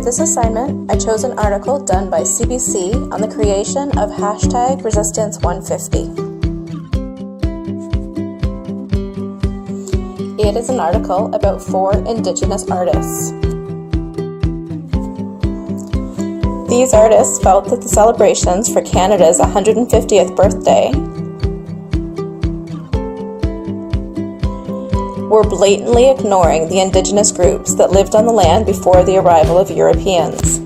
this assignment, I chose an article done by CBC on the creation of #Resistance150. It is an article about 4 Indigenous artists. These artists felt that the celebrations for Canada's 150th birthday were blatantly ignoring the Indigenous groups that lived on the land before the arrival of Europeans.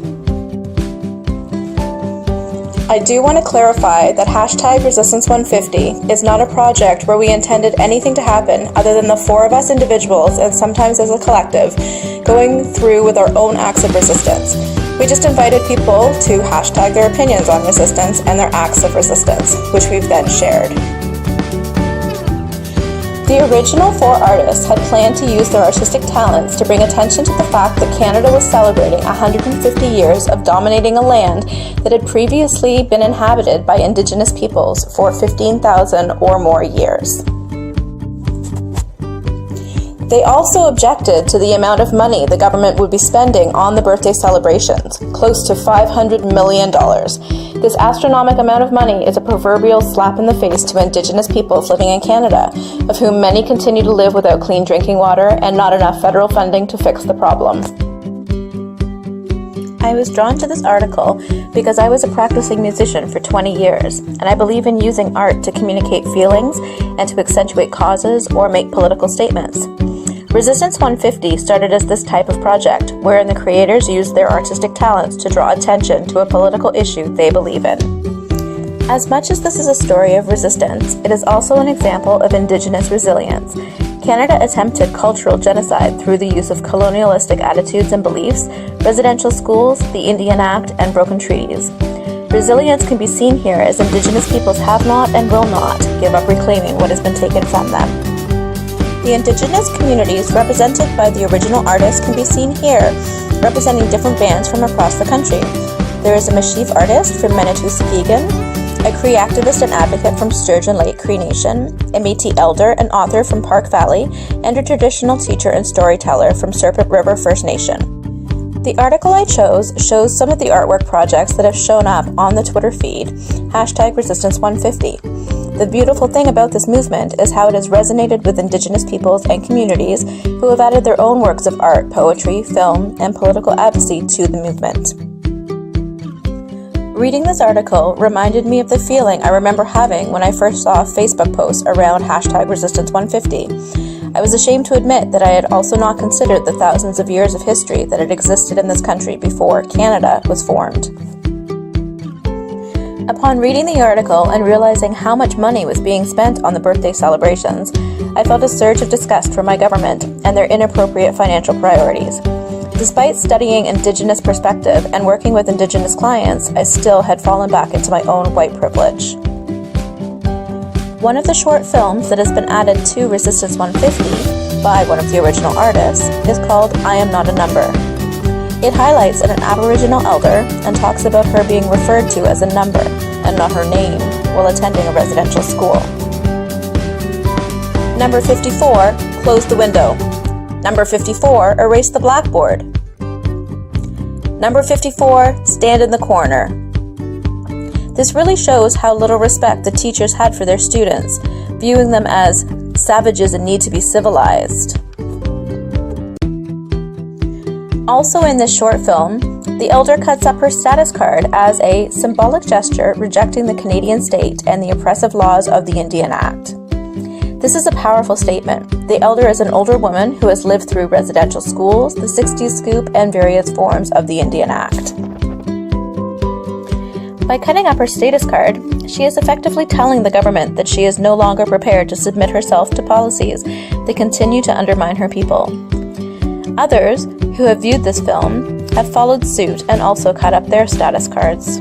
I do want to clarify that #Resistance150 is not a project where we intended anything to happen other than the 4 of us individuals, and sometimes as a collective, going through with our own acts of resistance. We just invited people to hashtag their opinions on resistance and their acts of resistance, which we've then shared. The original 4 artists had planned to use their artistic talents to bring attention to the fact that Canada was celebrating 150 years of dominating a land that had previously been inhabited by Indigenous peoples for 15,000 or more years. They also objected to the amount of money the government would be spending on the birthday celebrations, close to $500 million. This astronomical amount of money is a proverbial slap in the face to Indigenous peoples living in Canada, of whom many continue to live without clean drinking water and not enough federal funding to fix the problem. I was drawn to this article because I was a practicing musician for 20 years, and I believe in using art to communicate feelings and to accentuate causes or make political statements. Resistance150 started as this type of project, wherein the creators used their artistic talents to draw attention to a political issue they believe in. As much as this is a story of resistance, it is also an example of Indigenous resilience. Canada attempted cultural genocide through the use of colonialistic attitudes and beliefs, residential schools, the Indian Act, and broken treaties. Resilience can be seen here as Indigenous peoples have not and will not give up reclaiming what has been taken from them. The Indigenous communities represented by the original artists can be seen here, representing different bands from across the country. There is a Mp4 artist from Manitouskegon, a Cree activist and advocate from Sturgeon Lake Cree Nation, a Métis elder and author from Park Valley, and a traditional teacher and storyteller from Serpent River First Nation. The article I chose shows some of the artwork projects that have shown up on the Twitter feed, #Resistance150. The beautiful thing about this movement is how it has resonated with Indigenous peoples and communities who have added their own works of art, poetry, film, and political advocacy to the movement. Reading this article reminded me of the feeling I remember having when I first saw a Facebook post around #Resistance150. I was ashamed to admit that I had also not considered the thousands of years of history that had existed in this country before Canada was formed. Upon reading the article and realizing how much money was being spent on the birthday celebrations, I felt a surge of disgust for my government and their inappropriate financial priorities. Despite studying Indigenous perspective and working with Indigenous clients, I still had fallen back into my own white privilege. One of the short films that has been added to Resistance150 by one of the original artists is called I Am Not a Number. It highlights an Aboriginal elder and talks about her being referred to as a number and not her name while attending a residential school. Number 54, close the window. Number 54, erase the blackboard. Number 54, stand in the corner. This really shows how little respect the teachers had for their students, viewing them as savages and need to be civilized. Also in this short film, the elder cuts up her status card as a symbolic gesture rejecting the Canadian state and the oppressive laws of the Indian Act. This is a powerful statement. The elder is an older woman who has lived through residential schools, the 60s scoop, and various forms of the Indian Act. By cutting up her status card, she is effectively telling the government that she is no longer prepared to submit herself to policies that continue to undermine her people. Others, who have viewed this film, have followed suit and also cut up their status cards.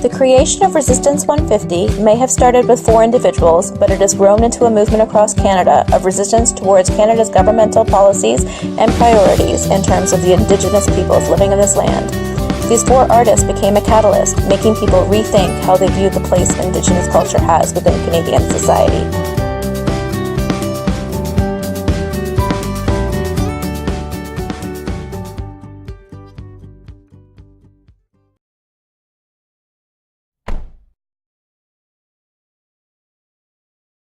The creation of Resistance150 may have started with 4 individuals, but it has grown into a movement across Canada of resistance towards Canada's governmental policies and priorities in terms of the Indigenous peoples living in this land. These 4 artists became a catalyst, making people rethink how they view the place Indigenous culture has within Canadian society.